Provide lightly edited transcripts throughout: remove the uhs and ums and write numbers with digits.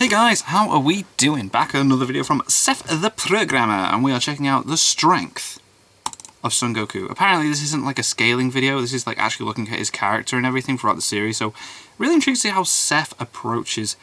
Hey guys, how are we doing? Back with another video from Seth the Programmer, and we are checking out the strength of Son Goku. Apparently this isn't like a scaling video, this is like actually looking at his character and everything throughout the series, so really intrigued to see how Seth approaches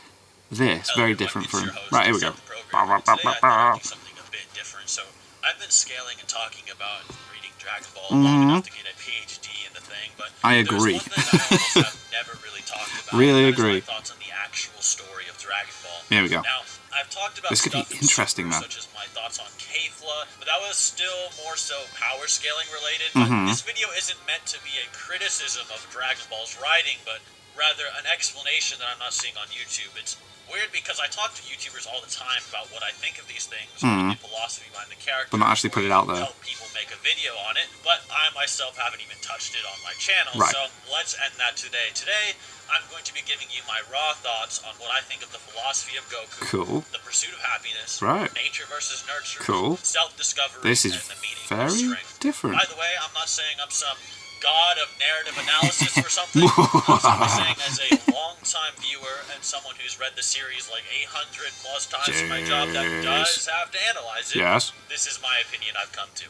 this. Very different from... Right, here we go. Something a bit different. So I've been scaling and talking about reading Dragon Ball long enough to get a PhD in the thing, but I agree. there's one thing I almost have never really talked about. Really and that agree. is my thoughts on the actual story of Dragon Ball. Here we go. Now, I've talked about This could be stuff interesting, man. such as my thoughts on Kefla, but that was still more so power scaling related. But this video isn't meant to be a criticism of Dragon Ball's writing, but rather an explanation that I'm not seeing on YouTube. It's weird because I talk to YouTubers all the time about what I think of these things, the philosophy behind the character, but not actually put it out there. Help people make a video on it, but I myself haven't even touched it on my channel. Right. So let's end that today. Today, I'm going to be giving you my raw thoughts on what I think of the philosophy of Goku, Cool. the pursuit of happiness, Right. nature versus nurture, Cool. self-discovery, This is and the meaning of very strength. different. By the way, I'm not saying I'm some god of narrative analysis or something. I'm simply saying as a long-time viewer and someone who's read the series like 800 plus times in my job that does have to analyze it, this is my opinion I've come to.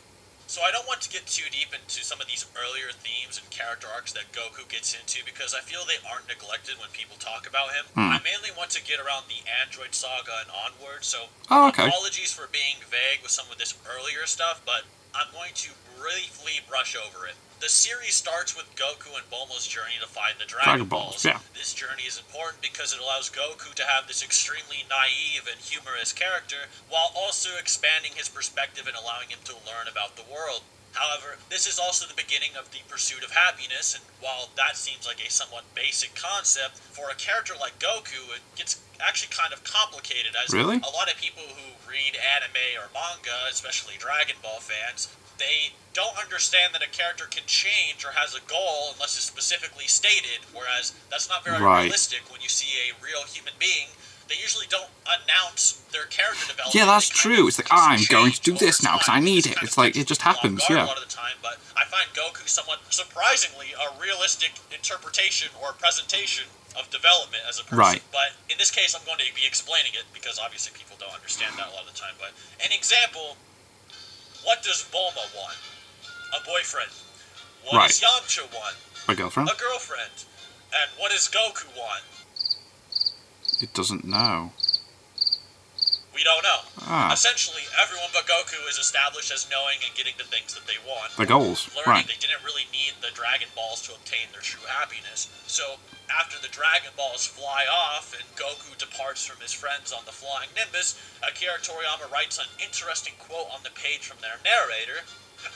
So I don't want to get too deep into some of these earlier themes and character arcs that Goku gets into because I feel they aren't neglected when people talk about him. I mainly want to get around the Android saga and onward, so apologies for being vague with some of this earlier stuff, but I'm going to briefly brush over it. The series starts with Goku and Bulma's journey to find the Dragon Balls. Yeah. This journey is important because it allows Goku to have this extremely naive and humorous character, while also expanding his perspective and allowing him to learn about the world. However, this is also the beginning of the pursuit of happiness, and while that seems like a somewhat basic concept, for a character like Goku, it gets actually kind of complicated, as a lot of people who read anime or manga, especially Dragon Ball fans, they don't understand that a character can change or has a goal unless it's specifically stated, whereas that's not very realistic when you see a real human being. They usually don't announce their character development. Yeah, that's true. It's like, I'm going to do this now because I need it. It's like, it just happens, a lot of the time, but I find Goku somewhat surprisingly a realistic interpretation or presentation of development as a person. But in this case, I'm going to be explaining it because obviously people don't understand that a lot of the time. But an example, what does Bulma want? A boyfriend. What does Yamcha want? A girlfriend. A girlfriend. And what does Goku want? It doesn't know. We don't know. Essentially, everyone but Goku is established as knowing and getting the things that they want. The goals. Learning they didn't really need the Dragon Balls to obtain their true happiness. So, after the Dragon Balls fly off and Goku departs from his friends on the flying Nimbus, Akira Toriyama writes an interesting quote on the page from their narrator.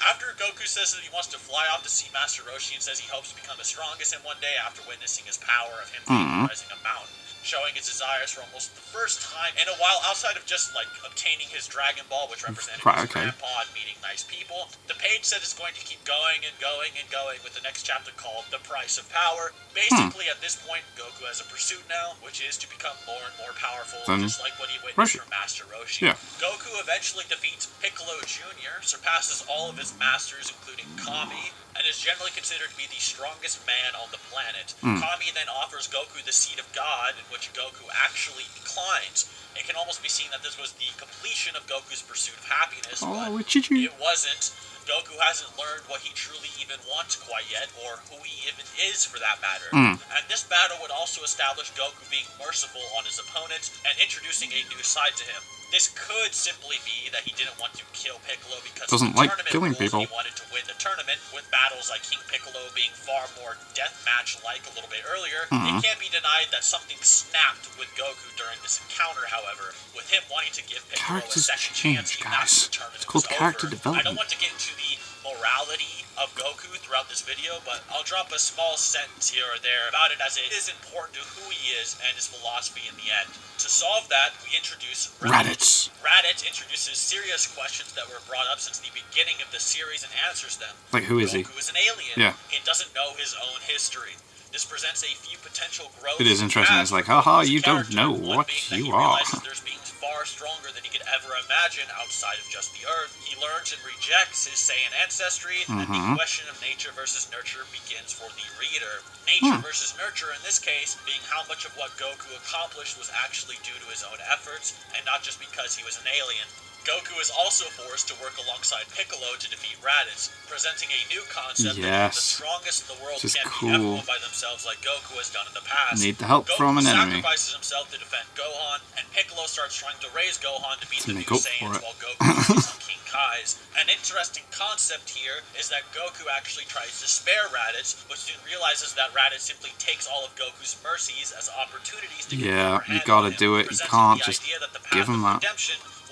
After Goku says that he wants to fly off to see Master Roshi and says he hopes to become as strong as him one day after witnessing his power of him vaporizing a mountain, showing his desires for almost the first time in a while outside of just like obtaining his Dragon Ball, which represented his grandpa and meeting nice people. The page said it's going to keep going and going and going with the next chapter called The Price of Power. Basically, at this point, Goku has a pursuit now, which is to become more and more powerful, just like what he witnessed from Master Roshi. Goku eventually defeats Piccolo Jr., surpasses all of his masters, including Kami, and is generally considered to be the strongest man on the planet. Kami then offers Goku the Seed of God, in which Goku actually declines. It can almost be seen that this was the completion of Goku's pursuit of happiness, but it wasn't. Goku hasn't learned what he truly even wants quite yet, or who he even is for that matter. And this battle would also establish Goku being merciful on his opponents and introducing a new side to him. This could simply be that he didn't want to kill Piccolo because doesn't like killing people. He wanted to win the tournament, with battles like King Piccolo being far more deathmatch-like a little bit earlier. It can't be denied that something snapped with Goku during this encounter, however, with him wanting to give Piccolo a second chance even after the tournament was over. I don't want to get into the morality of Goku throughout this video, but I'll drop a small sentence here or there about it, as it is important to who he is and his philosophy in the end. To solve that, we introduce Raditz. Raditz introduces serious questions that were brought up since the beginning of the series and answers them. Like, who is he? Goku is an alien. He doesn't know his own history. This presents a few potential growths. It is interesting. It's like, haha, you don't know what you are. There's being far far stronger than he could ever imagine outside of just the Earth. He learns and rejects his Saiyan ancestry, and the question of nature versus nurture begins for the reader. Nature versus nurture in this case being how much of what Goku accomplished was actually due to his own efforts, and not just because he was an alien. Goku is also forced to work alongside Piccolo to defeat Raditz, presenting a new concept that the strongest in the world can't be everyone by themselves like Goku has done in the past. Need the help from an enemy. Goku sacrifices himself to defend Gohan, and Piccolo starts trying to raise Gohan to beat the new Saiyans while Goku is on King Kai's. An interesting concept here is that Goku actually tries to spare Raditz, but soon realizes that Raditz simply takes all of Goku's mercies as opportunities to get the upper hand you gotta on him, do it. You can't just give him that.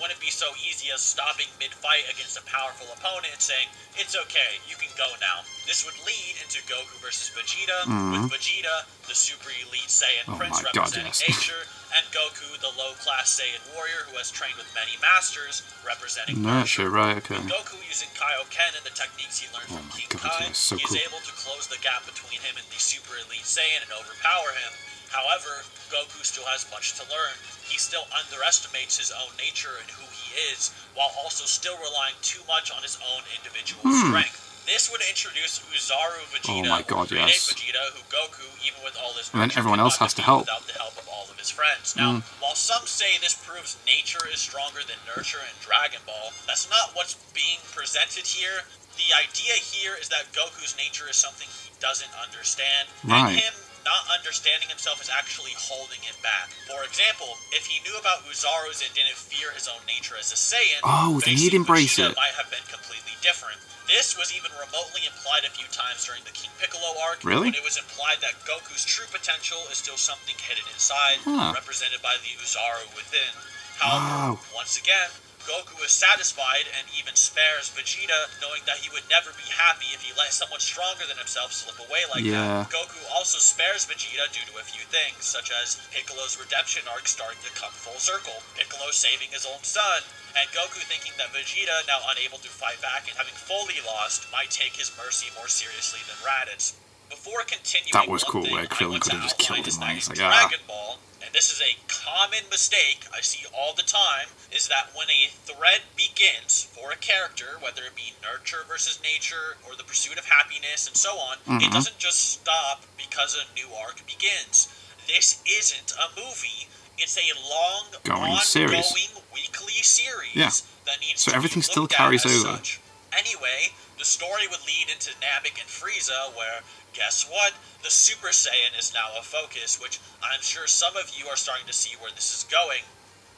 Wouldn't be so easy as stopping mid-fight against a powerful opponent and saying, it's okay, you can go now. This would lead into Goku versus Vegeta, with Vegeta, the super elite Saiyan prince representing nature, and Goku, the low-class Saiyan warrior who has trained with many masters, representing nurture. Right, okay. With Goku using Kaioken and the techniques he learned from King Kai, he is able to close the gap between him and the super elite Saiyan and overpower him. However, Goku still has much to learn. He still underestimates his own nature and who he is, while also still relying too much on his own individual strength. This would introduce Uzaru Vegeta, Vegeta, who Goku, even with all his and then everyone else has to help without the help of all of his friends. Now, while some say this proves nature is stronger than nurture in Dragon Ball, that's not what's being presented here. The idea here is that Goku's nature is something he doesn't understand, and him not understanding himself is actually holding him back. For example, if he knew about Uzaru's and didn't fear his own nature as a Saiyan, then he'd embrace it. Might have been completely different. This was even remotely implied a few times during the King Piccolo arc, when it was implied that Goku's true potential is still something hidden inside, represented by the Uzaru within. However, once again, Goku is satisfied and even spares Vegeta, knowing that he would never be happy if he let someone stronger than himself slip away like that. Goku also spares Vegeta due to a few things, such as Piccolo's redemption arc starting to come full circle, Piccolo saving his own son, and Goku thinking that Vegeta, now unable to fight back and having fully lost, might take his mercy more seriously than Raditz. Before continuing, that was cool, where Krillin could have just killed him. Dragon Ball, and this is a common mistake I see all the time, is that when a thread begins for a character, whether it be nurture versus nature, or the pursuit of happiness, and so on, it doesn't just stop because a new arc begins. This isn't a movie. It's a long, ongoing weekly series that needs to everything be still looked carries at as over. such. Anyway, the story would lead into Namek and Frieza, where, guess what? The Super Saiyan is now a focus, which I'm sure some of you are starting to see where this is going.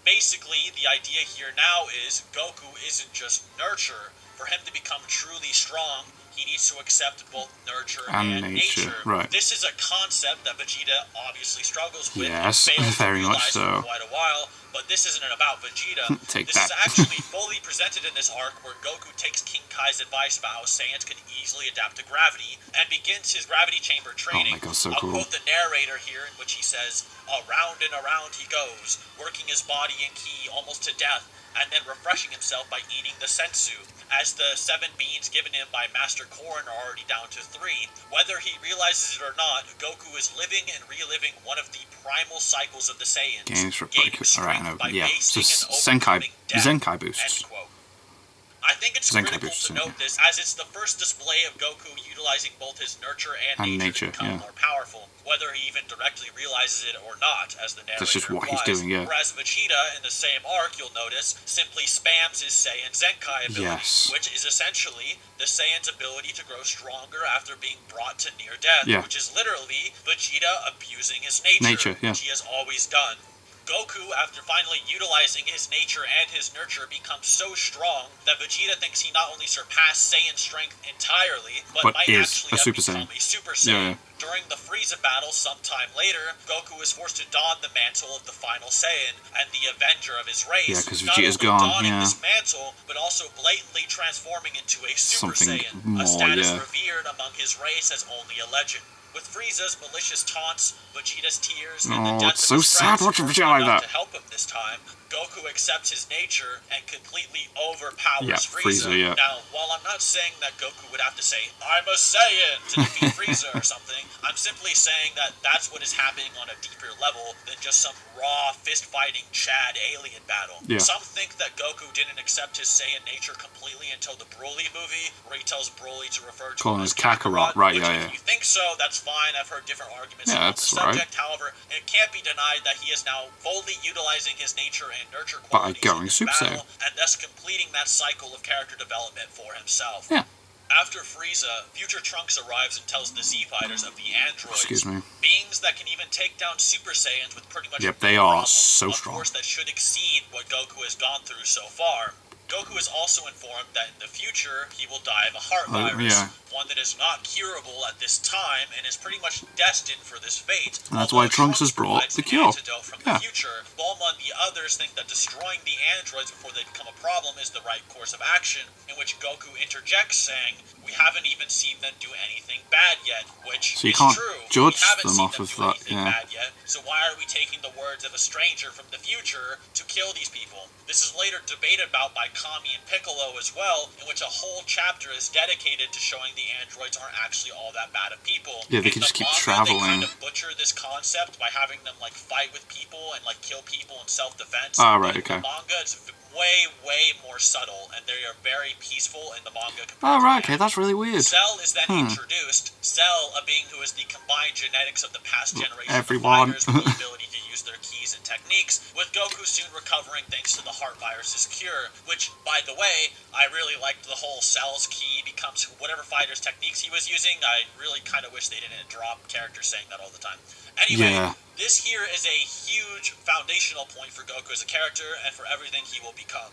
Basically, the idea here now is Goku isn't just nurture. For him to become truly strong, he needs to accept both nurture and nature. This is a concept that Vegeta obviously struggles with and fails to realize for quite a while, but this isn't about Vegeta. This is actually fully presented in this arc where Goku takes King Kai's advice about how Saiyans can easily adapt to gravity and begins his gravity chamber training. I'll quote the narrator here, in which he says, "Around and around he goes, working his body and ki almost to death, and then refreshing himself by eating the sensu, as the 7 beans given him by Master Korin are already down to 3. Whether he realizes it or not, Goku is living and reliving one of the primal cycles of the Saiyans, gaining strength by facing and overcoming death." Zenkai boosts. End quote. I think it's critical to note this, as it's the first display of Goku utilizing both his nurture and nature to become more powerful, whether he even directly realizes it or not, as the narrator That's just what implies. he's doing, Whereas Vegeta, in the same arc, you'll notice, simply spams his Saiyan Zenkai ability, which is essentially the Saiyan's ability to grow stronger after being brought to near death, which is literally Vegeta abusing his nature, which he has always done. Goku, after finally utilizing his nature and his nurture, becomes so strong that Vegeta thinks he not only surpassed Saiyan strength entirely, but might actually have become a Super Saiyan. During the Frieza battle sometime later, Goku is forced to don the mantle of the final Saiyan and the Avenger of his race. Yeah, because Vegeta's gone, donning this mantle, but also blatantly transforming into a Super Saiyan, a status revered among his race as only a legend. With Frieza's malicious taunts, Vegeta's tears, and the death of his friends to help him this time, Goku accepts his nature and completely overpowers Frieza. Now, while I'm not saying that Goku would have to say, "I'm a Saiyan," to defeat Frieza or something, I'm simply saying that that's what is happening on a deeper level than just some raw, fist-fighting Chad alien battle. Yeah. Some think that Goku didn't accept his Saiyan nature completely until the Broly movie, where he tells Broly to refer to him as Kakarot. Right, which, yeah, if you think so, that's fine. I've heard different arguments Yeah, about the that's subject. However, it can't be denied that he is now fully utilizing his nature and nurture By qualities going in this Super battle, Saiyan. and thus completing that cycle of character development for himself. Yeah. After Frieza, Future Trunks arrives and tells the Z-Fighters of the androids, Excuse me. beings that can even take down Super Saiyans with pretty much Yep, no they are problem, so a strong. force that should exceed what Goku has gone through so far. Goku is also informed that in the future, he will die of a heart virus, yeah. one that is not curable at this time and is pretty much destined for this fate. And that's why Trunks has brought provides the an cure. antidote from the future. Bulma and the others think that destroying the androids before they become a problem is the right course of action, in which Goku interjects saying, "We haven't even seen them do anything bad yet," which So you is can't true. judge We haven't them seen off them of do that, anything yeah. bad yet, so why are we taking the words of a stranger from the future to kill these people? This is later debated about by Kami and Piccolo as well, in which a whole chapter is dedicated to showing the androids aren't actually all that bad of people. Yeah, they In can the just keep manga, traveling. They kind of butcher this concept by having them like fight with people and like kill people in self-defense. Ah, right, But in okay. the manga, it's way more subtle, and they are very peaceful in the manga. Oh, right, okay, that's really weird. Cell is then introduced. Cell, a being who is the combined genetics of the past generation Everyone. of fighters with the ability to use their keys and techniques, with Goku soon recovering thanks to the heart virus's cure, which, by the way, I really liked the whole Cell's key becomes whatever fighter's techniques he was using. I really kind of wish they didn't drop characters saying that all the time. Anyway, Yeah. this here is a huge foundational point for Goku as a character and for everything he will become.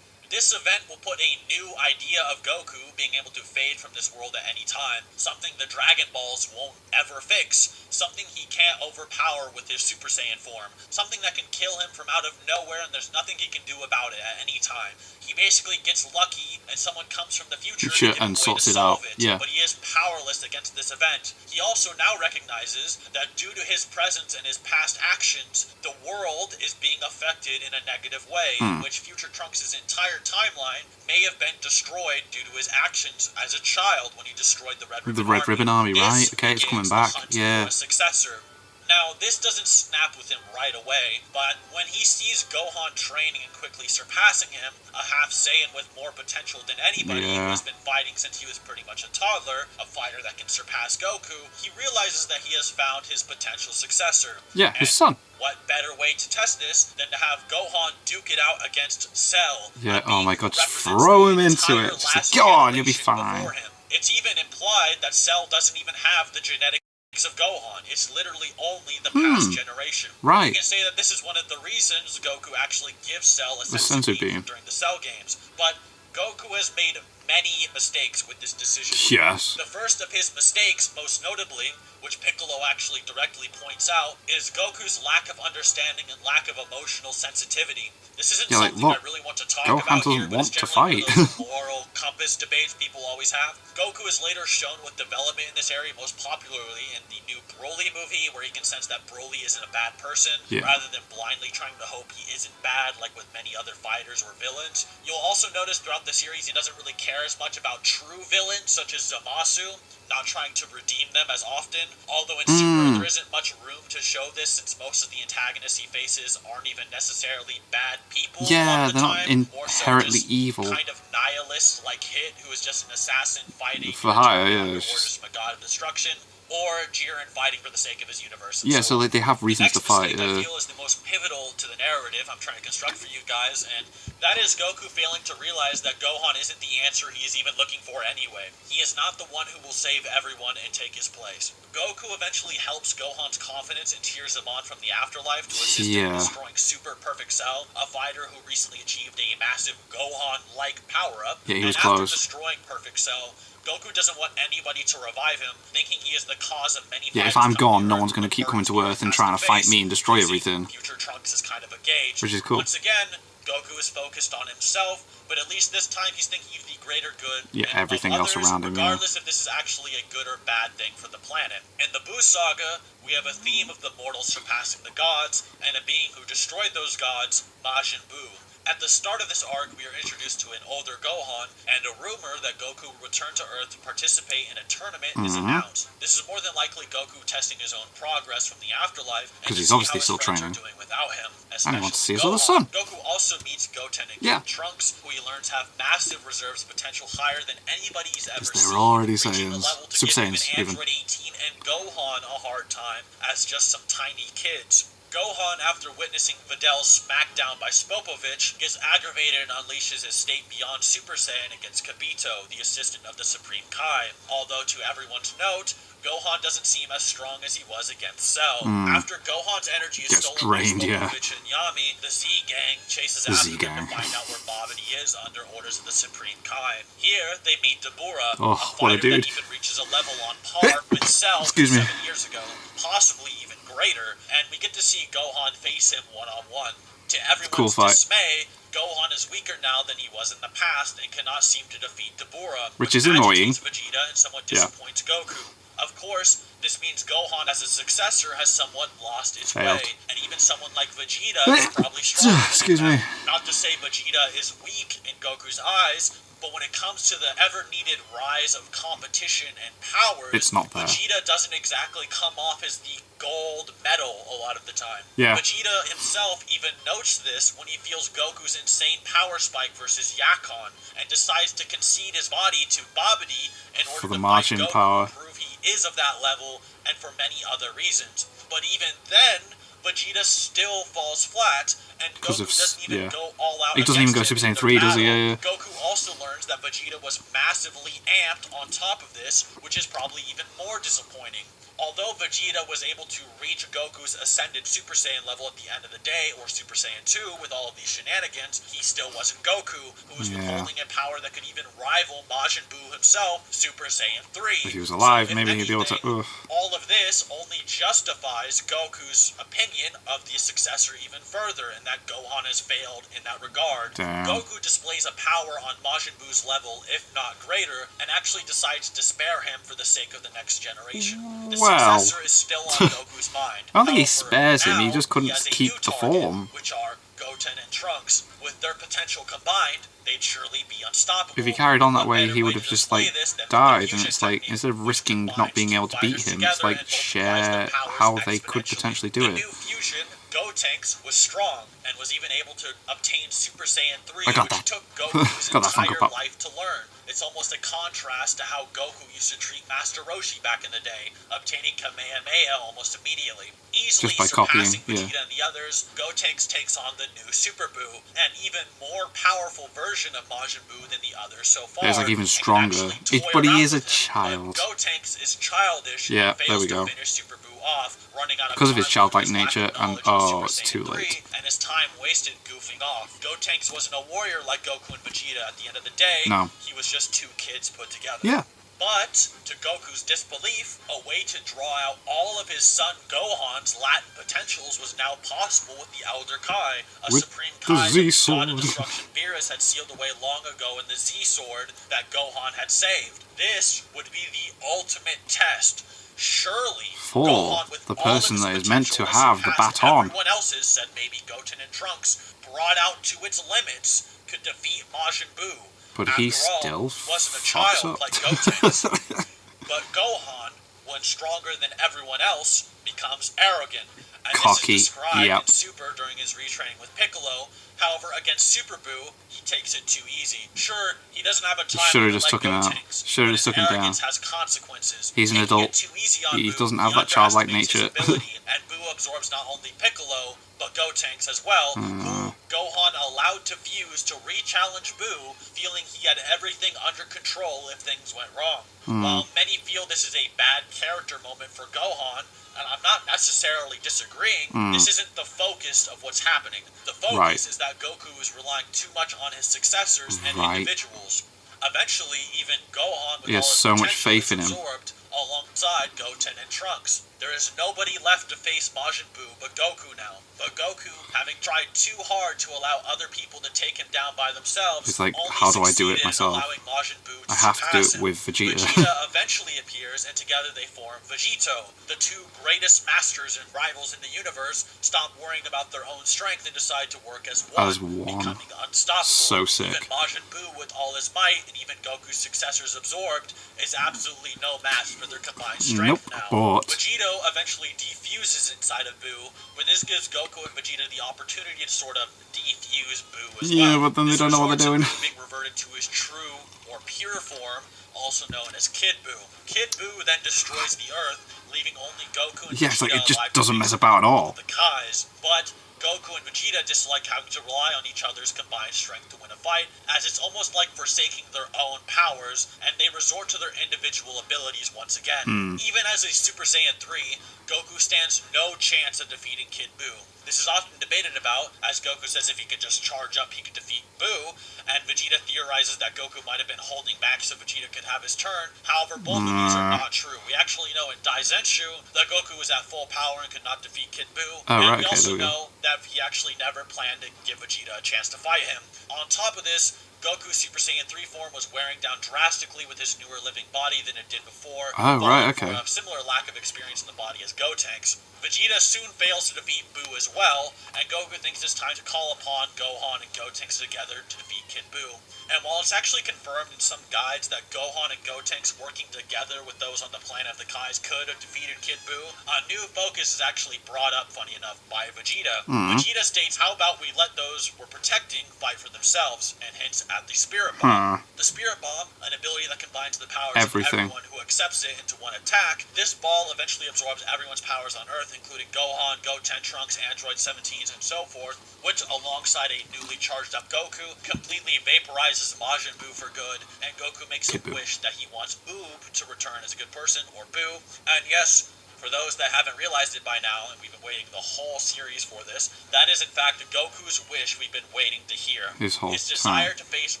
This event will put a new idea of Goku being able to fade from this world at any time, something the Dragon Balls won't ever fix, something he can't overpower with his Super Saiyan form, something that can kill him from out of nowhere and there's nothing he can do about it at any time. He basically gets lucky and someone comes from the future to give him a way sorts to it solve out, it, yeah. but he is powerless against this event. He also now recognizes that due to his presence and his past actions, the world is being affected in a negative way, in which Future Trunks' entire timeline may have been destroyed due to his actions as a child when he destroyed the Red Ribbon Army. Right? This Okay, it's coming begins back. the hunt Yeah. for a successor. Now, this doesn't snap with him right away, but when he sees Gohan training and quickly surpassing him, a half Saiyan with more potential than anybody who has been fighting since he was pretty much a toddler, a fighter that can surpass Goku, he realizes that he has found his potential successor. Yeah, his son. What better way to test this than to have Gohan duke it out against Cell? Yeah, a oh being my who god, just represents throw the him into entire it. Just last like, go on, you'll be generation fine. before him. It's even implied that Cell doesn't even have the genetics of Gohan. It's literally only the past generation. Right. You can say that this is one of the reasons Goku actually gives Cell a The senzu senzu bean bean. during the Cell games. But Goku has made many mistakes with this decision. Yes. The first of his mistakes, most notably, which Piccolo actually directly points out, is Goku's lack of understanding and lack of emotional sensitivity. This isn't something I really want to talk Gohan about here, doesn't but it's want to generally fight. one of those moral compass debates people always have. Goku is later shown with development in this area, most popularly in the new Broly movie, where he can sense that Broly isn't a bad person, rather than blindly trying to hope he isn't bad, like with many other fighters or villains. You'll also notice throughout the series he doesn't really care as much about true villains, such as Zamasu, not trying to redeem them as often, although in Super there isn't much room to show this since most of the antagonists he faces aren't even necessarily bad people. Yeah, the they're not time, more so inherently just evil. kind of nihilists like Hit, who is just an assassin fighting For hire, under yeah. orders from a god of destruction, or Jiren fighting for the sake of his universe. Yeah, so like, they have reasons to fight. The next mistake I feel is the most pivotal to the narrative I'm trying to construct for you guys, and that is Goku failing to realize that Gohan isn't the answer he is even looking for anyway. He is not the one who will save everyone and take his place. Goku eventually helps Gohan's confidence and cheers him on from the afterlife to assist him in destroying Super Perfect Cell, a fighter who recently achieved a massive Gohan-like power-up. Yeah, he was after close. destroying Perfect Cell, Goku doesn't want anybody to revive him, thinking he is the cause of many Yeah, if fighters I'm gone, coming no to one's Earth going to with keep coming to burned Earth and past trying the to fight face, me and destroy using everything. Future Trunks is kind of a gauge. Which is cool. Once again, Goku is focused on himself, but at least this time he's thinking of the greater good Yeah, and everything of else others, around him, yeah. regardless if this is actually a good or bad thing for the planet. In the Buu saga, we have a theme of the mortals surpassing the gods, and a being who destroyed those gods, Majin Buu. At the start of this arc, we are introduced to an older Gohan, and a rumor that Goku will return to Earth to participate in a tournament is announced. This is more than likely Goku testing his own progress from the afterlife, and Because to he's see obviously how his still friends training. are doing without him, And he wants to see especially his other son. Goku also meets Goten and Yeah. King Trunks, who he learns have massive reserves of potential higher than anybody's ever Because seen, they're already reaching the Saiyans. level to Super give Saiyans, even even. Android 18 and Gohan a hard time as just some tiny kids. Gohan, after witnessing Videl's smackdown by Spopovich, gets aggravated and unleashes his state beyond Super Saiyan against Kibito, the assistant of the Supreme Kai. Although, to everyone's note, Gohan doesn't seem as strong as he was against Cell. After Gohan's energy is stolen drained, by yeah. Spopovich and Yami, the Z-Gang chases The after Z-Gang. him to find out where Babidi is under orders of the Supreme Kai. Here, they meet Dabura, Oh, a what a fighter that dude. even reaches a level on par with Cell from Excuse me. 7 years ago, possibly even greater, and we get to see Gohan face him one-on-one. To everyone's cool fight. dismay, Gohan is weaker now than he was in the past and cannot seem to defeat Dabura, Which is annoying. agitates Vegeta and somewhat Yeah. disappoints Goku. Of course, this means Gohan as a successor has somewhat lost its Failed. way, and even someone like Vegeta is probably stronger than Excuse him me. now. Not to say Vegeta is weak in Goku's eyes, but when it comes to the ever-needed rise of competition and powers, It's not there. Vegeta doesn't exactly come off as the gold medal a lot of the time. Yeah. Vegeta himself even notes this when he feels Goku's insane power spike versus Yakon, and decides to concede his body to Babidi in order For the to marching fight Goku power. to prove he is of that level, and for many other reasons. But even then, Vegeta still falls flat, and Because Goku of doesn't even yeah. go all out. He doesn't even go against Super him in Saiyan 3, their does he? battle. Yeah, yeah. Goku also learns that Vegeta was massively amped on top of this, which is probably even more disappointing. Although Vegeta was able to reach Goku's ascended Super Saiyan level at the end of the day, or Super Saiyan 2, with all of these shenanigans, he still wasn't Goku, who was withholding a power that could even rival Majin Buu himself, Super Saiyan 3. If he was alive, So, if maybe he'd be able to... anything, Ugh. all of this only justifies Goku's opinion of the successor even further, and that Gohan has failed in that regard. Damn. Goku displays a power on Majin Buu's level, if not greater, and actually decides to spare him for the sake of the next generation. The Well. successor is still on Goku's mind. I don't think he However, spares him, he now just couldn't has a keep new the target, form. which are Goten and Trunks. With their potential combined, they'd surely be unstoppable. If he carried on that What way, better he would to have just, display like, this than with the died, and fusion it's like, technique, instead of which risking not combines being two able to beat fighters him, together it's like, and multiplies share their powers how they could exponentially. potentially do The it. new fusion, Gotenks, was strong, and was even able to obtain Super Saiyan 3, I got which that. took Goku's Got that Funko entire Pop. life to learn. It's almost a contrast to how Goku used to treat Master Roshi back in the day, obtaining Kamehameha almost immediately. Easily Just by copying, surpassing yeah. Vegeta and the others, Gotenks takes on the new Super Buu, an even more powerful version of Majin Buu than the others so far. Yeah, it's like even and can stronger. actually toy But he around is a with him, child. But Gotenks is childish Yeah, and fails there we go. to finish Super Buu off, running out Because of his time childlike due to lack nature, of and knowledge of Super it's Saiyan too 3, late. and his time wasted goofing off. Gotenks wasn't a warrior like Goku and Vegeta at the end of the day. No. He was just two kids put together. Yeah. But, to Goku's disbelief, a way to draw out all of his son Gohan's latent potentials was now possible with the Elder Kai, a With Supreme the Kai that Z the God sword. of Destruction Beerus had sealed away long ago in the Z-Sword that Gohan had saved. This would be the ultimate test. Surely, For Gohan, with the all of person his that is meant to potential, have the surpassed baton. everyone else's, said maybe Goten and Trunks, brought out to its limits, could defeat Majin Buu. But After he all, still wasn't a fucks child up. like Gotenks. But Gohan, when stronger than everyone else, becomes arrogant. And Cocky, this is described yep. in Super during his retraining with Piccolo. However, against Super Buu, he takes it too easy. Sure, he doesn't have a time Should've limit just like took him out. Gotenks, Should've but just his took him down. arrogance has consequences. He's an Taking adult. it too easy on He Buu, doesn't have that childlike underestimates his nature. ability, and Buu absorbs not only Piccolo, but Gotenks as well, who Gohan allowed to fuse to re-challenge Buu, feeling he had everything under control if things went wrong. While many feel this is a bad character moment for Gohan, and I'm not necessarily disagreeing, this isn't the focus of what's happening. The focus Right. is that Goku is relying too much on his successors and Right. individuals. Eventually, even Gohan, with He has all his so much potential, faith is in him. absorbed alongside Goten and Trunks. There is nobody left to face Majin Buu but Goku now. But Goku, having tried too hard to allow other people to take him down by themselves, It's like, only how do I do it succeeded in myself? allowing Majin Buu to I have to do surpass it him. with Vegeta. Vegeta eventually appears, and together they form Vegito. The two greatest masters and rivals in the universe stop worrying about their own strength and decide to work as one. Becoming unstoppable. So sick. Even Majin Buu, with all his might, and even Goku's successors absorbed, is absolutely no match for their combined strength now. But Vegito eventually defuses inside of Buu, but this gives Goku and Vegeta the opportunity to sort of defuse Buu as well. Yeah, but then they don't know what they're doing. Buu being reverted to his true or pure form, also known as Kid Buu. Kid Buu then destroys the Earth, leaving only Goku and Vegeta it's like it just alive doesn't to mess about at all. the Kais. But Goku and Vegeta dislike having to rely on each other's combined strength to win a fight, as it's almost like forsaking their own powers, and they resort to their individual abilities once again. Even as a Super Saiyan 3, Goku stands no chance of defeating Kid Buu. This is often debated about, as Goku says if he could just charge up, he could defeat Buu, and Vegeta theorizes that Goku might have been holding back so Vegeta could have his turn. However, both of these are not true. We actually know in Daizenshu that Goku was at full power and could not defeat Kid Buu, and we also know that he actually never planned to give Vegeta a chance to fight him. On top of this, Goku's Super Saiyan 3 form was wearing down drastically with his newer living body than it did before. Oh, right, okay. For a similar lack of experience in the body as Gotenks. Vegeta soon fails to defeat Buu as well, and Goku thinks it's time to call upon Gohan and Gotenks together to defeat Kid Buu. And while it's actually confirmed in some guides that Gohan and Gotenks working together with those on the planet of the Kais could have defeated Kid Buu, a new focus is actually brought up, funny enough, by Vegeta. Vegeta states, how about we let those we're protecting fight for themselves, and hints at the Spirit Bomb. The Spirit Bomb, an ability that combines the powers of everyone who accepts it into one attack. This ball eventually absorbs everyone's powers on Earth, including Gohan, Goten, Trunks, Android 17s, and so forth, which, alongside a newly charged up Goku, completely vaporizes Majin Buu for good, and Goku makes a wish that he wants Oob to return as a good person, or Buu. And yes, for those that haven't realized it by now, and we've been waiting the whole series for this, that is in fact Goku's wish we've been waiting to hear. His desire to face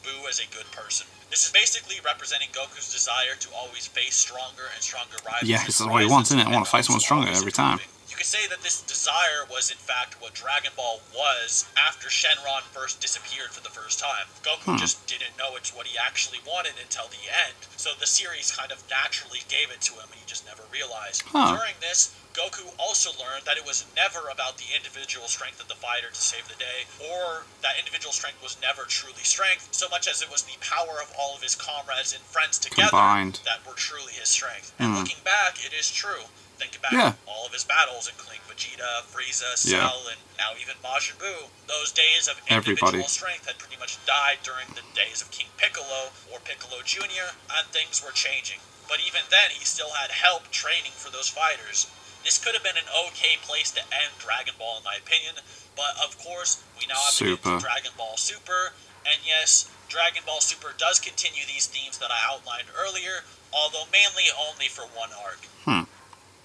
Buu as a good person. This is basically representing Goku's desire to always face stronger and stronger rivals. Yeah, this is what he wants, isn't it? I want to fight someone stronger every time. You could say that this desire was in fact what Dragon Ball was after Shenron first disappeared for the first time. Goku just didn't know it's what he actually wanted until the end, so the series kind of naturally gave it to him and he just never realized. During this, Goku also learned that it was never about the individual strength of the fighter to save the day, or that individual strength was never truly strength, so much as it was the power of all of his comrades and friends together that were truly his strength. And looking back, it is true. Think about all of his battles, including Vegeta, Frieza, Cell, and now even Majin Buu. Those days of individual strength had pretty much died during the days of King Piccolo or Piccolo Jr., and things were changing. But even then, he still had help training for those fighters. This could have been an okay place to end Dragon Ball, in my opinion, but of course, we now have to get to Dragon Ball Super, and yes, Dragon Ball Super does continue these themes that I outlined earlier, although mainly only for one arc.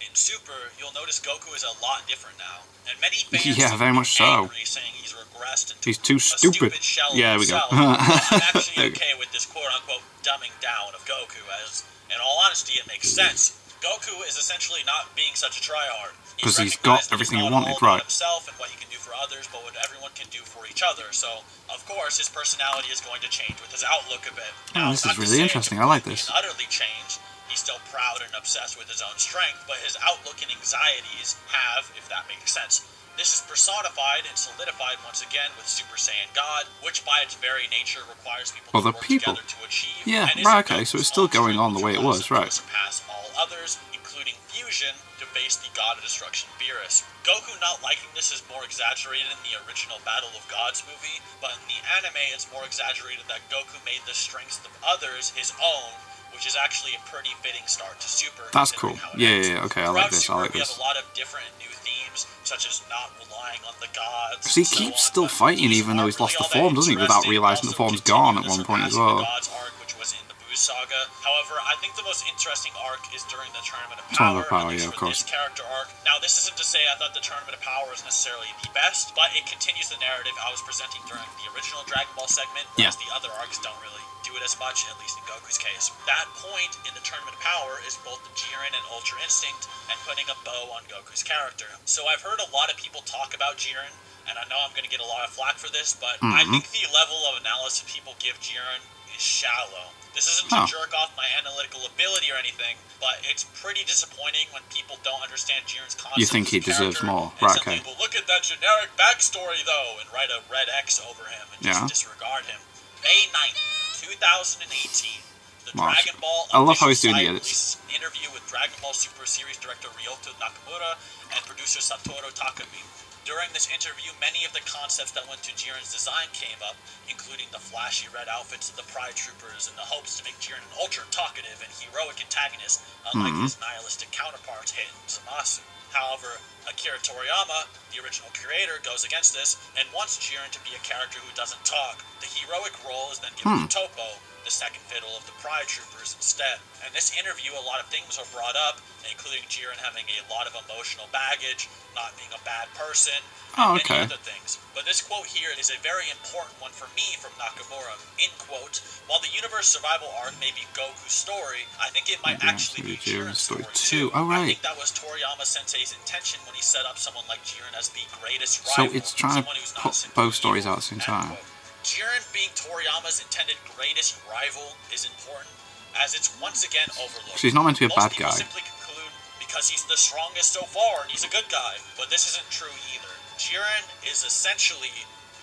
In Super, you'll notice Goku is a lot different now, and many fans very much so. angry, saying he's regressed into he's too stupid. Shell Yeah, we himself. go. I'm actually okay with this quote-unquote dumbing down of Goku, as, in all honesty, it makes sense. Goku is essentially not being such a tryhard. Because he's got everything he wanted, right? Himself and what he can do for others, but what everyone can do for each other. So, of course, his personality is going to change with his outlook a bit. Now, this is really interesting. I like this. Utterly changed. He's still proud and obsessed with his own strength, but his outlook and anxieties have, if that makes sense. This is personified and solidified once again with Super Saiyan God, which by its very nature requires people to work together to achieve. Yeah, right, okay, so it's still going on the way it was, right. To surpass all others, including fusion, to face the God of Destruction, Beerus. Goku not liking this is more exaggerated in the original Battle of Gods movie, but in the anime it's more exaggerated that Goku made the strengths of others his own, which is actually a pretty fitting start to Super. That's cool. Yeah, okay, I like this. Super, we have a lot of different new themes, such as not relying on the gods. Because he keeps still fighting even though he's lost the form, doesn't he? Without realising the form's gone at one point as well. The Gods arc, which was in the Buu saga. However, I think the most interesting arc is during the Tournament of Tournament Power, of Power, at least yeah, of for course. this character arc. Now, this isn't to say I thought the Tournament of Power is necessarily the best, but it continues the narrative I was presenting during the original Dragon Ball segment, whereas the other arcs don't really do it as much, at least in Goku's case. That point in the Tournament of Power is both the Jiren and Ultra Instinct, and putting a bow on Goku's character. So I've heard a lot of people talk about Jiren, and I know I'm going to get a lot of flack for this, but I think the level of analysis people give Jiren is shallow. This isn't to jerk off my analytical ability or anything, but it's pretty disappointing when people don't understand Jiren's concept. You think he deserves more, right? Okay. Well, look at that generic backstory, though, and write a red X over him and just disregard him. May 9th, 2018. The Dragon Ball I love how he's doing official the site edits. releases an interview with Dragon Ball Super Series director Ryoto Nakamura and producer Satoru Takumi. During this interview, many of the concepts that went to Jiren's design came up, including the flashy red outfits of the Pride Troopers and the hopes to make Jiren an ultra-talkative and heroic antagonist, unlike his nihilistic counterparts Hit and Zamasu. However, Akira Toriyama, the original creator, goes against this and wants Jiren to be a character who doesn't talk. The heroic role is then given to Toppo, the second fiddle of the Pride Troopers, instead. In this interview, a lot of things are brought up, including Jiren having a lot of emotional baggage, not being a bad person, and many other things. But this quote here is a very important one for me from Nakamura. In quote, while the universe survival arc may be Goku's story, I think it might actually be Jiren's story too. Oh, right. I think that was Toriyama Sensei's intention when he set up someone like Jiren as the greatest So rival. it's trying to put both stories out at the same time. Jiren being Toriyama's intended greatest rival is important, as it's once again overlooked. So he's not meant to be a bad guy. Most people simply conclude because he's the strongest so far and he's a good guy, but this isn't true either. Jiren is essentially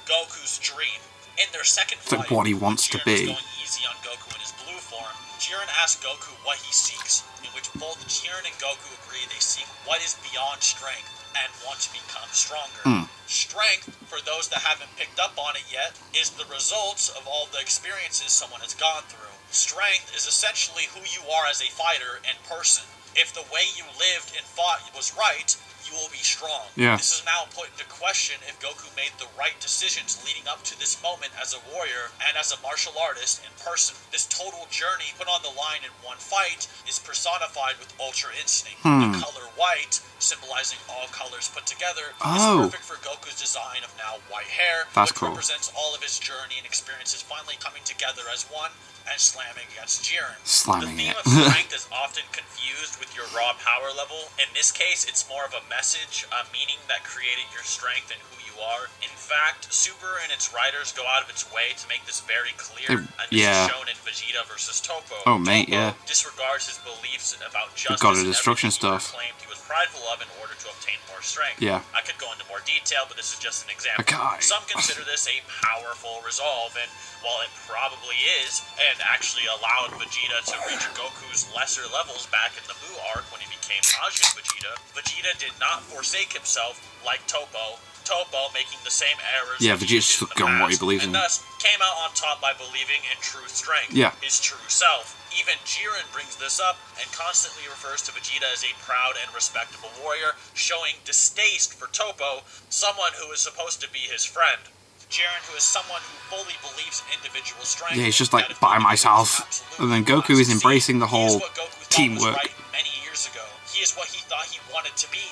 Goku's dream. In their second fight, like what he wants to be. Jiren was going easy on Goku in his blue form. Jiren asks Goku what he seeks, in which both Jiren and Goku agree they seek what is beyond strength and want to become stronger. Strength, for those that haven't picked up on it yet, is the results of all the experiences someone has gone through. Strength is essentially who you are as a fighter and person. If the way you lived and fought was right, you will be strong. This is now put into question if Goku made the right decisions leading up to this moment as a warrior and as a martial artist in person. This total journey put on the line in one fight is personified with Ultra Instinct. The color white, symbolizing all colors put together, is perfect for Goku's design of now white hair, which represents all of his journey and experiences finally coming together as one and slamming against Jiren. The theme of strength is often confused with your raw power level. In this case, it's more of a message, a meaning that created your strength and who you are. In fact, Super and its writers go out of its way to make this very clear, and this is shown in Vegeta vs. Toppo. Toppo disregards his beliefs about justice and destruction everything he claimed he was prideful of in order to obtain more strength. I could go into more detail, but this is just an example. Some consider this a powerful resolve, and while it probably is, and actually allowed Vegeta to reach Goku's lesser levels back in the Buu arc when he became Majin Vegeta, Vegeta did not forsake himself like Toppo, making the same errors Vegeta's just going what he believes in. And thus came out on top by believing in true strength, his true self. Even Jiren brings this up and constantly refers to Vegeta as a proud and respectable warrior, showing distaste for Toppo, someone who is supposed to be his friend. Jiren, who is someone who fully believes in individual strength. He's just like, by myself. And then Goku is embracing the whole teamwork. Many years ago. He is what he thought he wanted to be.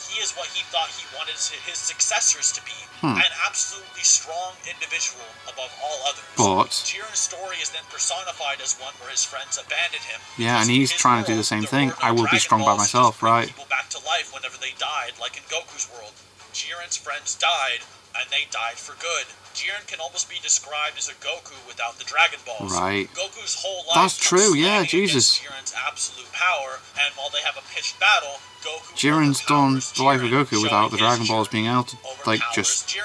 He is what he thought he wanted his successors to be. An absolutely strong individual above all others. But Jiren's story is then personified as one where his friends abandoned him. And he's trying to do the same thing. I will be strong by myself, right? People back to life whenever they died, like in Goku's world. Jiren's friends died, and they died for good. Jiren can almost be described as a Goku without the Dragon Balls. Right. Goku's whole life That's true, Jesus. Jiren's absolute power, and while they have a pitched battle, Goku Jiren's done the life of Goku without the Dragon Balls being able to, like, just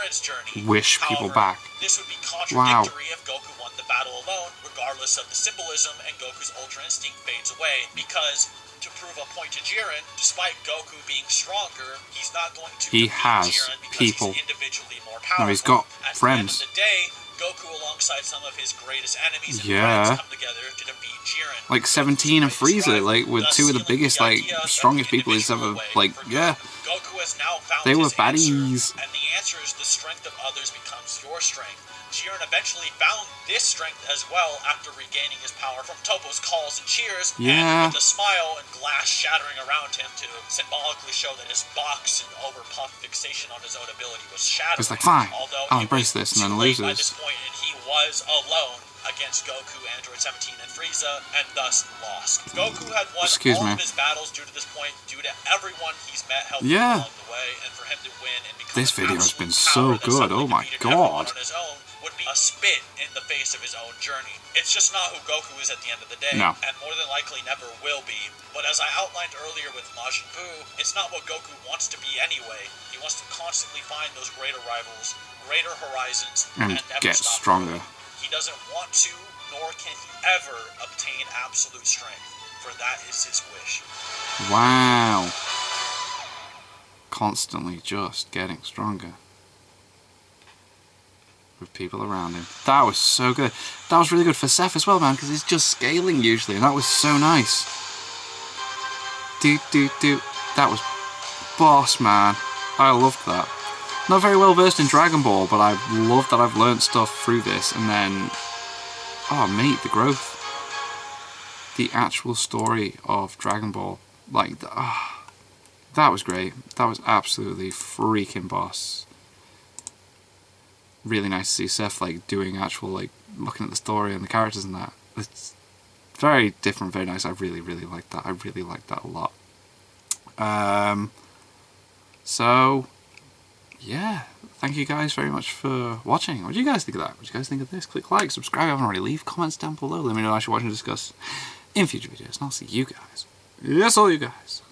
wish people back. This would be contradictory if Goku won the battle alone, regardless of the symbolism, and Goku's Ultra Instinct fades away, because to prove a point to Jiren, despite Goku being stronger, he's not going to defeat Jiren because he's individually more powerful. No, he's got At friends. the end of the day, Goku alongside some of his greatest enemies and friends come together to defeat Jiren. Like 17 and Frieza, like with two of the biggest, like, strongest people he's ever, like, Goku has now found they were his answer, baddies. and the answer is the strength of others becomes your strength. Jiren eventually found this strength as well after regaining his power from Toppo's calls and cheers, Yeah. and with a smile and glass shattering around him to symbolically show that his box and overpuffed fixation on his own ability was shattering. It's like, fine, Although I'll it embrace was this and then too late by loses. this point, and he was alone against Goku, Android 17, and Frieza, and thus lost. Goku had won all of his battles due to this point, due to everyone he's met helping along the way, and for him to win and become this video has been so good. Oh my god. On his own would be a spit in the face of his own journey. It's just not who Goku is at the end of the day, and more than likely never will be. But as I outlined earlier with Majin Buu, it's not what Goku wants to be anyway. He wants to constantly find those greater rivals, greater horizons, and never get stop stronger. growing. He doesn't want to, nor can he ever obtain absolute strength, for that is his wish. Wow. Constantly just getting stronger with people around him. That was so good. That was really good for Seth as well, man, because he's just scaling usually, and that was so nice. That was boss, man. I loved that. Not very well versed in Dragon Ball, but I love that I've learned stuff through this, and then, oh mate, the growth. The actual story of Dragon Ball, like, that was great. That was absolutely freaking boss. Really nice to see Seth like doing actual, like, looking at the story and the characters and that. It's very different, very nice. I really liked that. I really liked that a lot. So yeah, thank you guys very much for watching. What do you guys think of that? What do you guys think of this? Click like, subscribe if you haven't already. Leave comments down below. Let me know what you should watch and discuss in future videos, and I'll see you guys. Yes, all you guys.